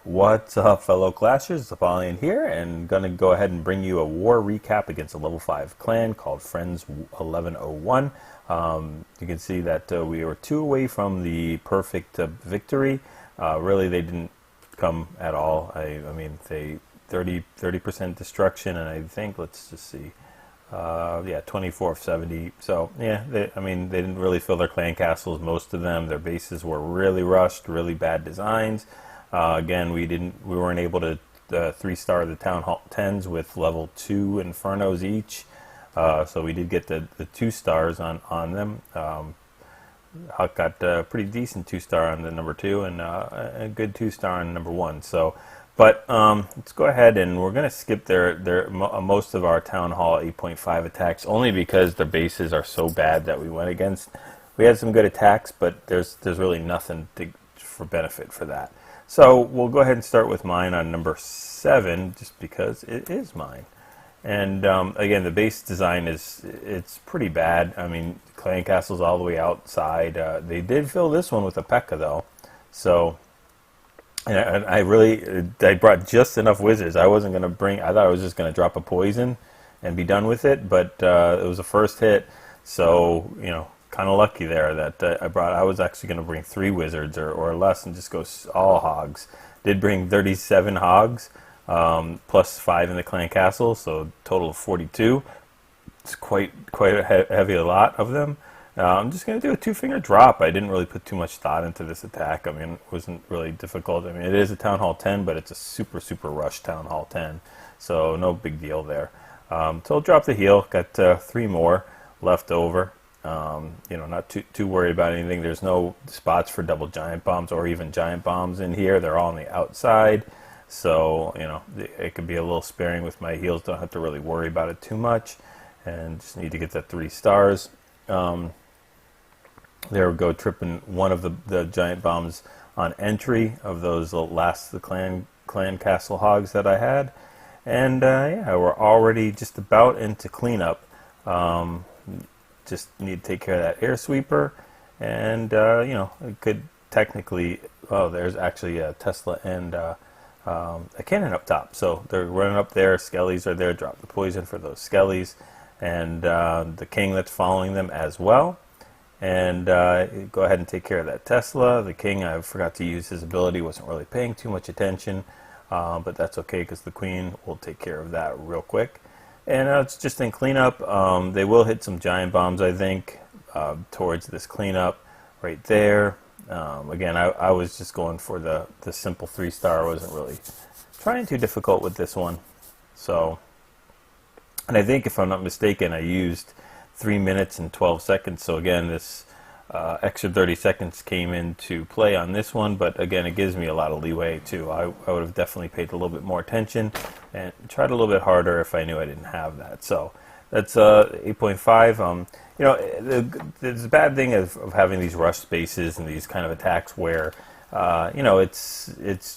What's up, fellow clashers? It's Apollyon here, and gonna go ahead and bring you a war recap against a level 5 clan called friends1101. You can see that we were 2 away from the perfect victory. Really, they didn't come at all. I mean, they 30% destruction, and I think, let's just see, yeah, 24 of 70. So yeah, they didn't really fill their clan castles. Most of them, their bases were really rushed, really bad designs. Again, we weren't able to 3-star the Town Hall 10s with level 2 Infernos each. So we did get the 2 stars on them. Huck got a pretty decent 2-star on the number 2 and a good 2-star on number 1. So, but let's go ahead and we're going to skip most of our Town Hall 8.5 attacks, only because their bases are so bad that we went against. We had some good attacks, but there's really nothing for benefit for that. So we'll go ahead and start with mine on number 7, just because it is mine. And again, the base design it's pretty bad. I mean, clan castles all the way outside. They did fill this one with a P.E.K.K.A. though, so and I brought just enough wizards. I wasn't going to bring. I thought I was just going to drop a poison and be done with it, but it was a first hit, so you know. Kind of lucky there that I was actually going to bring 3 wizards or less and just go all hogs. Did bring 37 hogs, plus 5 in the clan castle, so total of 42. It's quite a heavy lot of them. I'm just going to do a 2-finger drop. I didn't really put too much thought into this attack. I mean, it wasn't really difficult. I mean, it is a Town Hall 10, but it's a super rush Town Hall 10, so no big deal there. So I'll drop the heal. Got 3 more left over. You know, not too worried about anything. There's no spots for double giant bombs or even giant bombs in here. They're all on the outside, so you know it could be a little sparing with my heals. Don't have to really worry about it too much, and just need to get that 3 stars. There we go, tripping one of the giant bombs on entry of those the clan castle hogs that I had, and yeah, we're already just about into cleanup. Just need to take care of that air sweeper, and you know, it could technically, oh, there's actually a Tesla and a cannon up top, so they're running up there. Skellies are there. Drop the poison for those Skellies, and the king that's following them as well. And go ahead and take care of that Tesla. The king, I forgot to use his ability, wasn't really paying too much attention, but that's okay because the queen will take care of that real quick. And it's just in cleanup. They will hit some giant bombs, I think, towards this cleanup right there. Again, I was just going for the simple 3-star. I wasn't really trying too difficult with this one. So, and I think if I'm not mistaken, I used 3 minutes and 12 seconds. So again, this extra 30 seconds came into play on this one, but again, it gives me a lot of leeway too. I would have definitely paid a little bit more attention and tried a little bit harder if I knew I didn't have that. So that's 8.5. You know, there's a bad thing of having these rush spaces and these kind of attacks where you know, it's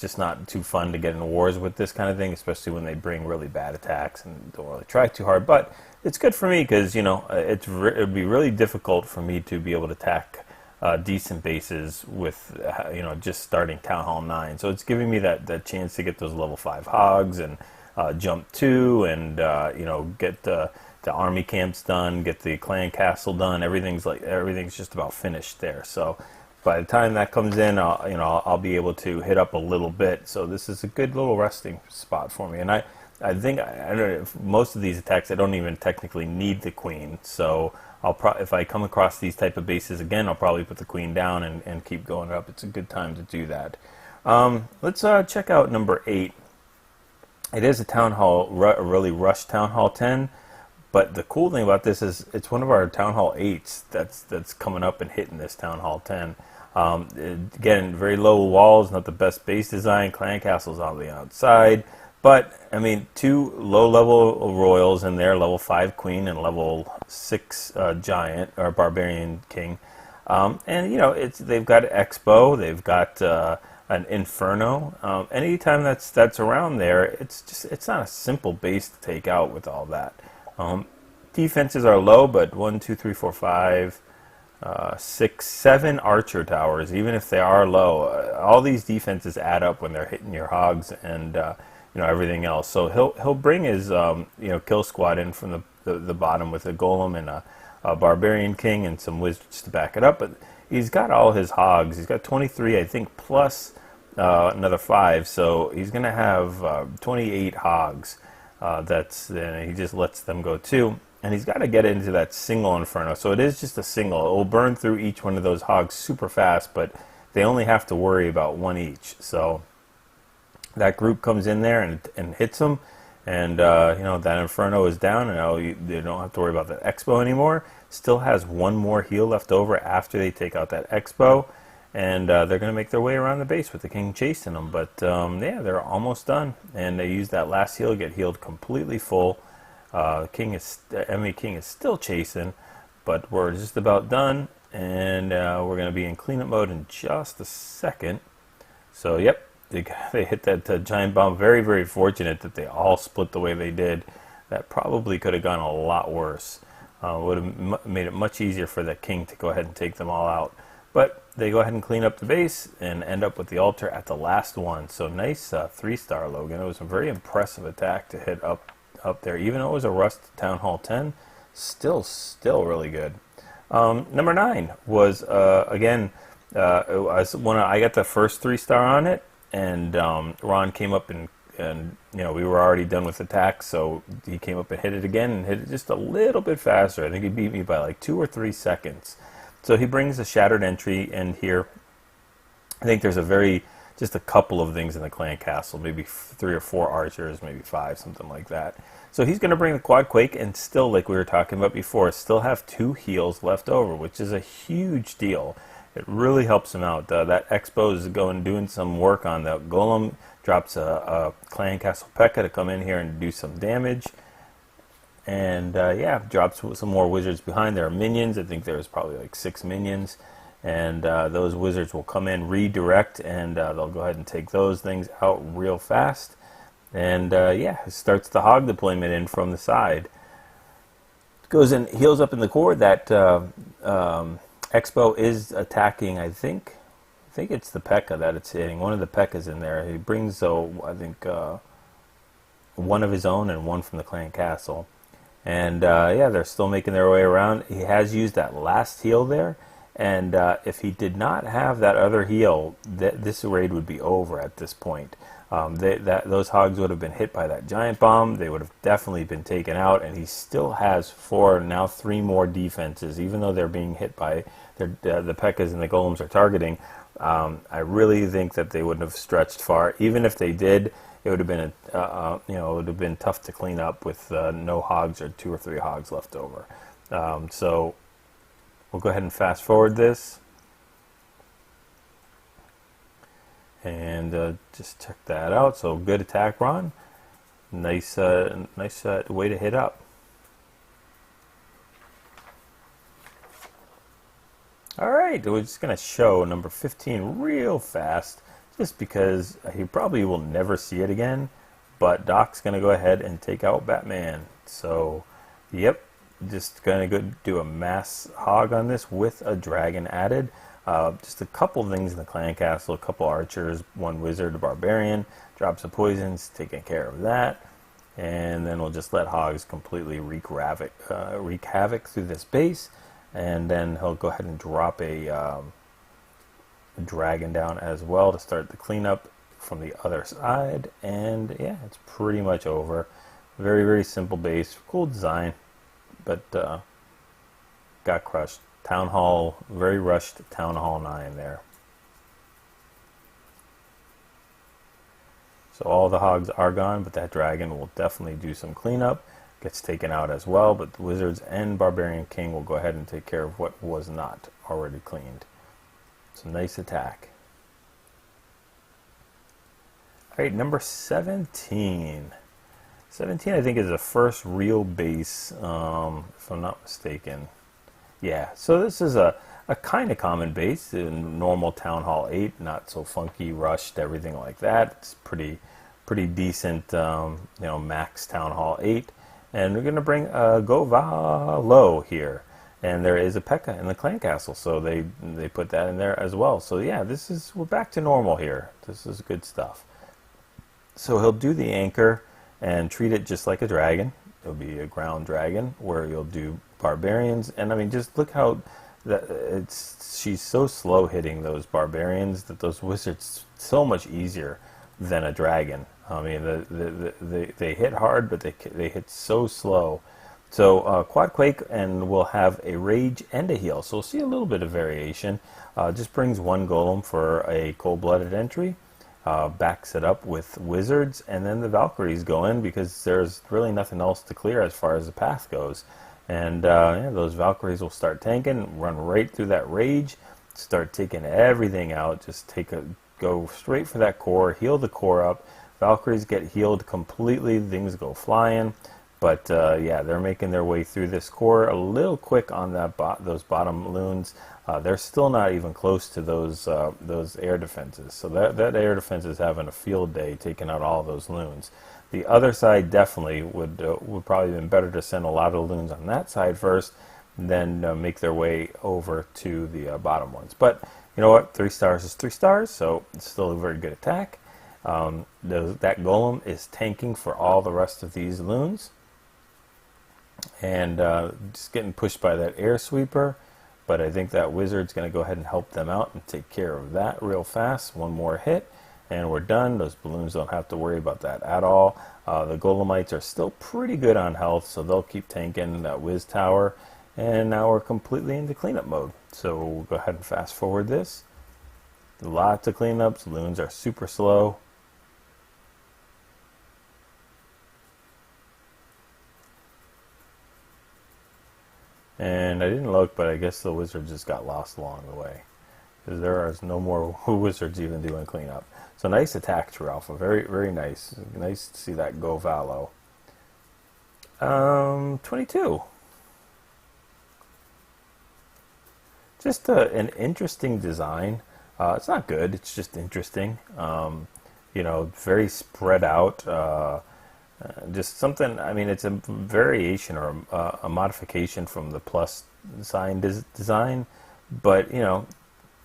just not too fun to get in wars with this kind of thing, especially when they bring really bad attacks and don't really try too hard. But it's good for me because, you know, it would be really difficult for me to be able to attack decent bases with, you know, just starting Town Hall 9. So it's giving me that chance to get those level 5 hogs and jump 2 and, you know, get the army camps done, get the clan castle done. Everything's just about finished there. So by the time that comes in, you know, I'll be able to hit up a little bit. So this is a good little resting spot for me. And I think I don't know, most of these attacks I don't even technically need the queen. So if I come across these type of bases again, I'll probably put the queen down and keep going up. It's a good time to do that. Let's check out number 8. It is a Town Hall, a really rushed Town Hall 10. But the cool thing about this is it's one of our Town Hall 8s that's coming up and hitting this Town Hall 10. Again, very low walls, not the best base design. Clan castles on the outside. But, I mean, 2 low-level royals in there, level 5 queen and level 6 giant, or barbarian king. And, you know, they've got Expo, they've got an Inferno. Anytime that's around there, it's not a simple base to take out with all that. Defenses are low, but 1, 2, 3, 4, 5, 6, 7 archer towers, even if they are low. All these defenses add up when they're hitting your hogs and everything else. So he'll bring his kill squad in from the bottom with a golem and a barbarian king and some wizards to back it up. But he's got all his hogs. He's got 23, I think, plus another 5. So he's going to have 28 hogs. He just lets them go too. And he's got to get into that single inferno. So it is just a single. It will burn through each one of those hogs super fast, but they only have to worry about one each. So that group comes in there and hits them. And, that inferno is down. And they don't have to worry about that expo anymore. Still has one more heal left over after they take out that expo. And they're going to make their way around the base with the king chasing them. But, they're almost done. And they use that last heal, get healed completely full. Enemy king is still chasing, but we're just about done, and we're going to be in cleanup mode in just a second. So, yep, they hit that giant bomb. Very, very fortunate that they all split the way they did. That probably could have gone a lot worse. Would have made it much easier for the king to go ahead and take them all out. But they go ahead and clean up the base and end up with the altar at the last one. So nice 3-star Logan. It was a very impressive attack to hit up there, even though it was a rust Town Hall 10, still really good. Number 9 was again I got the first 3-star on it, and Ron came up and we were already done with attacks, so he came up and hit it again and hit it just a little bit faster. I think he beat me by like 2 or 3 seconds. So he brings a shattered entry in here. I think there's just a couple of things in the clan castle, maybe 3 or 4 archers, maybe 5, something like that. So he's going to bring the quad quake, and still, like we were talking about before, still have 2 heals left over, which is a huge deal. It really helps him out. That expo is doing some work on the golem, drops a clan castle P.E.K.K.A. to come in here and do some damage. And drops some more wizards behind. There are minions. I think there's probably like 6 minions. And those wizards will come in, redirect, and they'll go ahead and take those things out real fast. And it starts the hog deployment in from the side. Goes in, heals up in the core. That Expo is attacking, I think it's the P.E.K.K.A. that it's hitting. One of the P.E.K.K.A.s in there. He brings, I think, one of his own and one from the clan castle. And they're still making their way around. He has used that last heal there. And if he did not have that other heal, this raid would be over at this point. Those hogs would have been hit by that giant bomb. They would have definitely been taken out. And he still has 4, now 3 more defenses, even though they're being hit by the P.E.K.K.A.s and the golems are targeting. I really think that they wouldn't have stretched far. Even if they did, it would have been it would have been tough to clean up with no hogs or 2 or 3 hogs left over. So we'll go ahead and fast forward this, and just check that out. So good attack, Ron. Nice way to hit up. All right, we're just gonna show number 15 real fast, just because he probably will never see it again. But Doc's gonna go ahead and take out Batman. So, yep. Just going to go do a mass hog on this with a dragon added. Just a couple things in the clan castle, a couple archers, 1 wizard, a barbarian, drops of poisons, taking care of that. And then we'll just let hogs completely wreak havoc through this base. And then he'll go ahead and drop a dragon down as well to start the cleanup from the other side. And yeah, it's pretty much over. Very, very simple base, cool design. But got crushed. Town Hall, very rushed Town Hall 9 there. So all the hogs are gone, but that dragon will definitely do some cleanup. Gets taken out as well, but the wizards and Barbarian King will go ahead and take care of what was not already cleaned. So nice attack. Alright, number 17. 17, I think, is the first real base, if I'm not mistaken. Yeah, so this is a kind of common base in normal Town Hall 8, not so funky, rushed, everything like that. It's pretty decent, max Town Hall 8. And we're going to bring GoVaLo here. And there is a P.E.K.K.A. in the clan castle, so they put that in there as well. So yeah, we're back to normal here. This is good stuff. So he'll do the anchor and treat it just like a dragon. It'll be a ground dragon where you'll do barbarians. And I mean, just look how she's so slow hitting those barbarians that those wizards so much easier than a dragon. I mean, they hit hard, but they hit so slow. So Quad Quake, and we'll have a rage and a heal. So we'll see a little bit of variation. Just brings one golem for a cold-blooded entry. Backs it up with wizards, and then the Valkyries go in because there's really nothing else to clear as far as the path goes. And yeah, those Valkyries will start tanking, run right through that rage, start taking everything out. Just go straight for that core, heal the core up. Valkyries get healed completely, things go flying. But yeah, they're making their way through this core a little quick on those bottom loons. They're still not even close to those air defenses. So that air defense is having a field day taking out all those loons. The other side definitely would probably have been better to send a lot of loons on that side first, then make their way over to the bottom ones. But you know what? 3 stars is 3 stars, so it's still a very good attack. That golem is tanking for all the rest of these loons. And just getting pushed by that air sweeper, but I think that wizard's going to go ahead and help them out and take care of that real fast. One more hit and we're done. Those balloons don't have to worry about that at all. The golemites are still pretty good on health, so they'll keep tanking that whiz tower, and now we're completely into cleanup mode. So we'll go ahead and fast forward this. Lots of cleanups. Loons are super slow. And I didn't look, but I guess the wizard just got lost along the way, because there are no more wizards even doing cleanup. So nice attack, True Alpha. Very, very nice. Nice to see that GoVaLo. 22. Just an interesting design. It's not good. It's just interesting. You know, very spread out. Just something, I mean, it's a variation or a modification from the plus sign design, but, you know,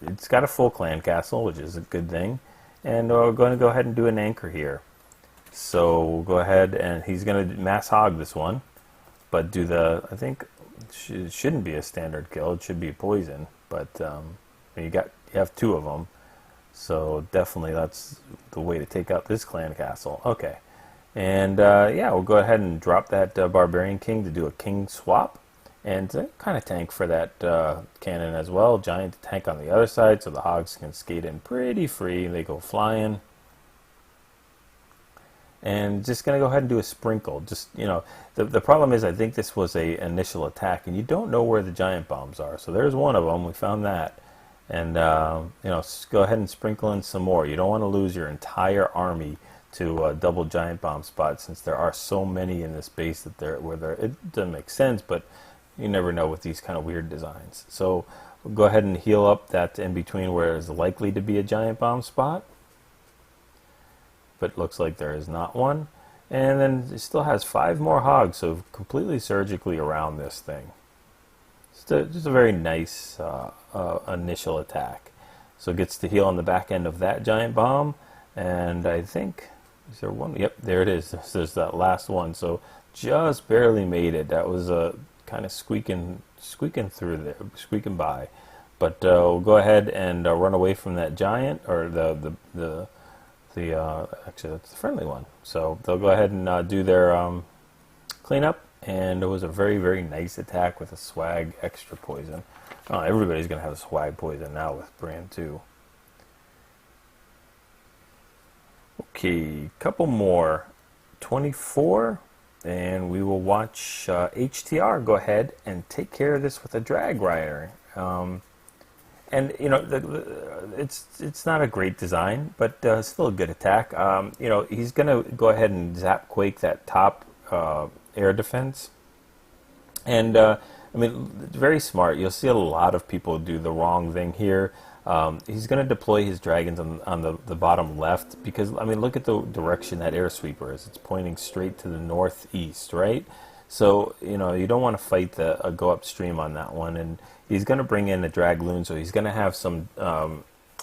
it's got a full clan castle, which is a good thing, and we're going to go ahead and do an anchor here. So we'll go ahead, and he's going to mass hog this one, but do I think it shouldn't be a standard kill, it should be poison, but you have 2 of them, so definitely that's the way to take out this clan castle. Okay. And yeah, we'll go ahead and drop that Barbarian King to do a King swap, and kind of tank for that cannon as well. Giant tank on the other side, so the hogs can skate in pretty free. They go flying. And just going to go ahead and do a sprinkle. Just, you know, the problem is I think this was a initial attack, and you don't know where the giant bombs are. So there's one of them. We found that. And, you know, go ahead and sprinkle in some more. You don't want to lose your entire army to a double giant bomb spot, since there are so many in this base that it doesn't make sense, but you never know with these kind of weird designs. So we'll go ahead and heal up that in between where there's likely to be a giant bomb spot, but it looks like there is not one. And then it still has 5 more hogs, so completely surgically around this thing. Just a very nice initial attack. So it gets to heal on the back end of that giant bomb, and I think, is there one? Yep, there it is. There's that last one. So just barely made it. That was kind of squeaking through there, squeaking by. But we'll go ahead and run away from that giant, or actually that's the friendly one. So they'll go ahead and do their cleanup, and it was a very, very nice attack with a swag extra poison. Oh, everybody's gonna have a swag poison now with brand 2. Okay, couple more. 24, and we will watch HTR go ahead and take care of this with a drag rider. And you know, it's not a great design, but still a good attack. You know, he's gonna go ahead and zap quake that top air defense, and I mean, very smart. You'll see a lot of people do the wrong thing here. He's going to deploy his dragons on the bottom left, because, I mean, look at the direction that air sweeper is. It's pointing straight to the northeast, right? So, you know, you don't want to fight the go upstream on that one. And he's going to bring in a Dragloon, so he's going to have some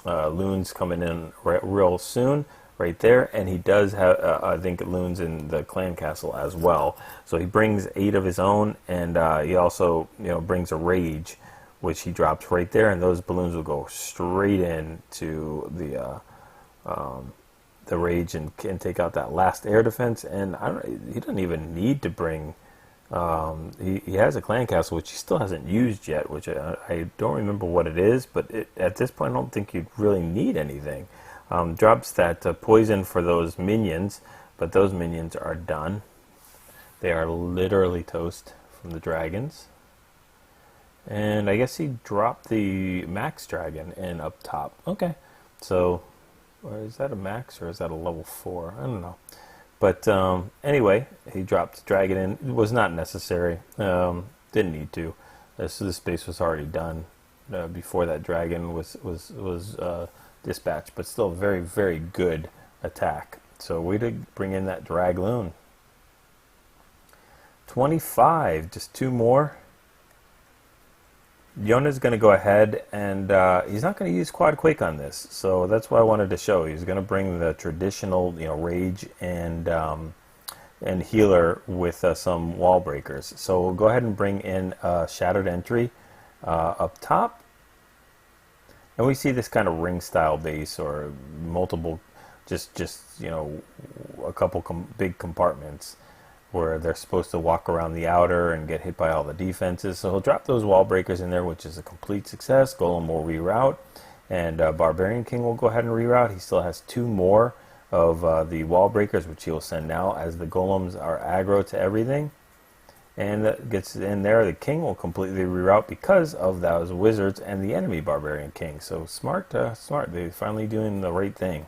loons coming in real soon, right there. And he does have, I think, loons in the clan castle as well. So he brings 8 of his own, and he also, you know, brings a rage, which he drops right there, and those balloons will go straight in to the rage and can take out that last air defense. And he doesn't even need to bring. He has a clan castle which he still hasn't used yet, which I don't remember what it is, but at this point I don't think you'd really need anything. Drops that poison for those minions, but those minions are done. They are literally toast from the dragons. And I guess he dropped the max dragon in up top. Okay, so is that a max or is that a level 4? I don't know. But anyway, he dropped the dragon in. It was not necessary. Didn't need to. So this base was already done before that dragon was dispatched. But still, very, very good attack. So we did bring in that Dragloon. 25, just 2 more. Yona's going to go ahead, and he's not going to use Quad Quake on this, so that's what I wanted to show. He's going to bring the traditional, you know, Rage and Healer with some wall breakers. So we'll go ahead and bring in Shattered Entry up top, and we see this kind of ring-style base or multiple, just you know, a couple big compartments where they're supposed to walk around the outer and get hit by all the defenses. So he'll drop those wall breakers in there, which is a complete success. Golem will reroute, and Barbarian King will go ahead and reroute. He still has 2 more of the wall breakers, which he'll send now as the golems are aggro to everything. And that gets in there. The King will completely reroute because of those wizards and the enemy Barbarian King. So smart, smart. They're finally doing the right thing.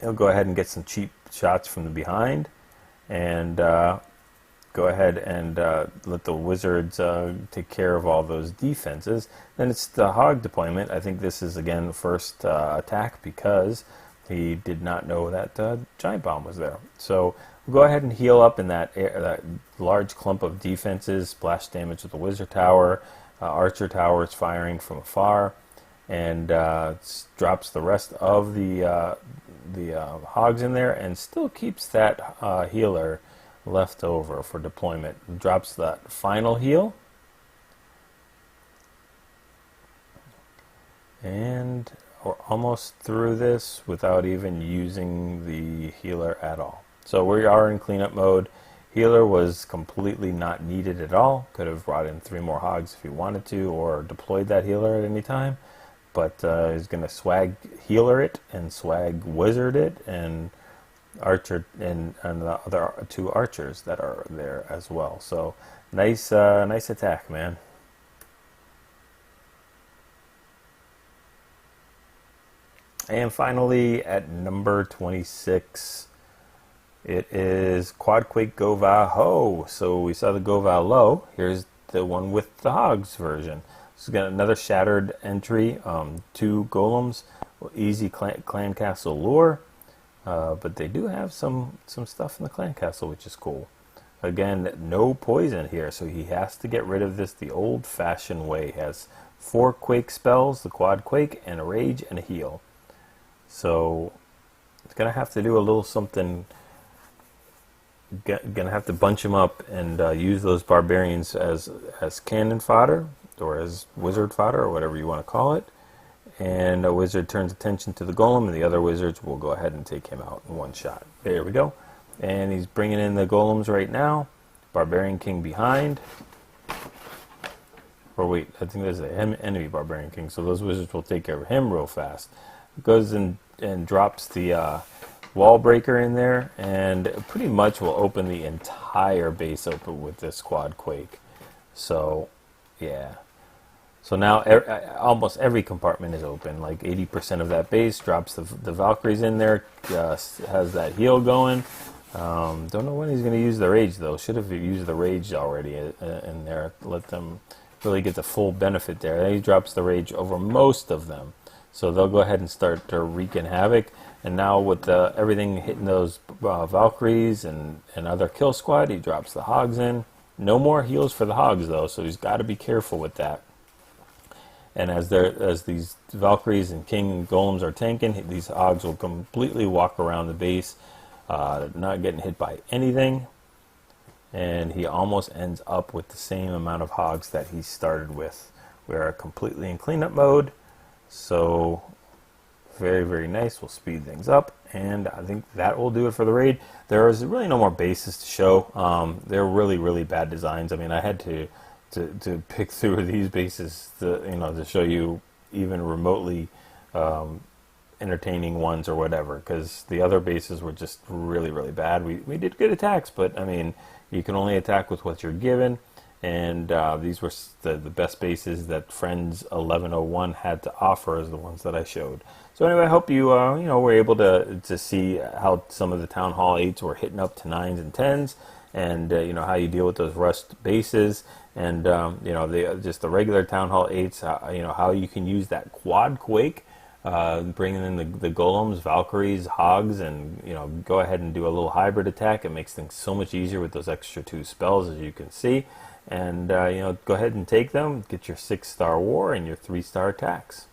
He'll go ahead and get some cheap shots from the behind, and go ahead and let the wizards take care of all those defenses. Then it's the hog deployment. I think this is again the first attack because he did not know that giant bomb was there. So we'll go ahead and heal up in that large clump of defenses. Splash damage with the wizard tower. Archer tower is firing from afar, and drops the rest of the hogs in there, and still keeps that healer left over for deployment. Drops that final heal, and we're almost through this without even using the healer at all. So we are in cleanup mode. Healer was completely not needed at all. Could have brought in 3 more hogs if he wanted to, or deployed that healer at any time. But he's going to swag healer it and swag wizard it and archer and the other 2 archers that are there as well. So nice nice attack, man. And finally, at number 26, it is Quad Quake GoVaLo. So we saw the GoVaLo. Here's the one with the hogs version. So got another Shattered Entry, 2 golems, easy clan castle lure, but they do have some stuff in the clan castle, which is cool. Again, no poison here, so he has to get rid of this the old-fashioned way. He has 4 Quake spells, the Quad Quake, and a Rage and a Heal. So it's gonna have to do a little something. Gonna have to bunch him up and use those barbarians as cannon fodder, or as wizard fodder, or whatever you want to call it. And a wizard turns attention to the golem, and the other wizards will go ahead and take him out in one shot. There we go. And he's bringing in the golems right now. Barbarian King behind. Or wait, I think there's an enemy Barbarian King, so those wizards will take care of him real fast. Goes and drops the wall breaker in there, and pretty much will open the entire base open with this Quad Quake. So, yeah. So now almost every compartment is open. Like 80% of that base drops the Valkyries in there. Has that heal going. Don't know when he's going to use the Rage though. Should have used the Rage already in there. Let them really get the full benefit there. Then he drops the Rage over most of them. So they'll go ahead and start wreaking havoc. And now with everything hitting those Valkyries and other kill squad, he drops the Hogs in. No more heals for the Hogs though, so he's got to be careful with that. And as these Valkyries and King Golems are tanking, these Hogs will completely walk around the base, not getting hit by anything. And he almost ends up with the same amount of Hogs that he started with. We are completely in cleanup mode, so very, very nice. We'll speed things up, and I think that will do it for the raid. There is really no more bases to show. They're really, really bad designs. I mean, I had to pick through these bases to show you even remotely entertaining ones or whatever, because the other bases were just really, really bad. We did good attacks, but I mean, you can only attack with what you're given, and these were the best bases that friends1101 had to offer as the ones that I showed. So anyway, I hope you were able to see how some of the Town Hall 8s were hitting up to 9s and 10s, and how you deal with those rust bases, and just the regular Town Hall 8s, how you can use that quad quake, bringing in the Golems, Valkyries, Hogs, and go ahead and do a little hybrid attack. It makes things so much easier with those extra 2 spells, as you can see. And go ahead and take them, get your 6-star war and your 3-star attacks.